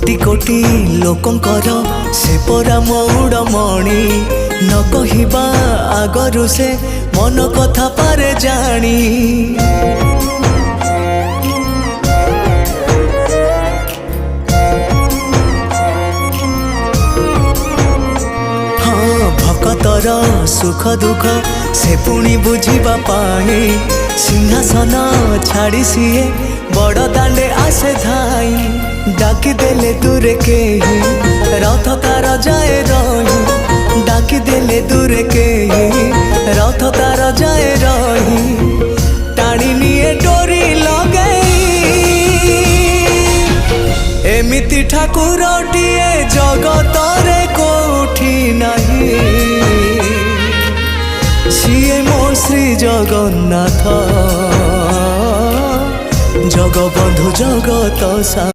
कोटि कोटि लोकंकर से परा मौड़मणि न कहिबा आगरु से मन कथा पारे जानी। भक्तर सुख दुख से पुणी बुझिबा पाई सिंहासन छाड़ी सीए बड़ दांडे आसे धाई। डाकी देले दूरे के ही रथ तार जाए रही। डाकी देले दूरे के ही रथ तार जाए रही। टाणी निए डोरी लगई एमिति ठाकुरटिए जगतरे कोठी नहीं। सिए मो श्री जगन्नाथ जगबंधु जगत सा।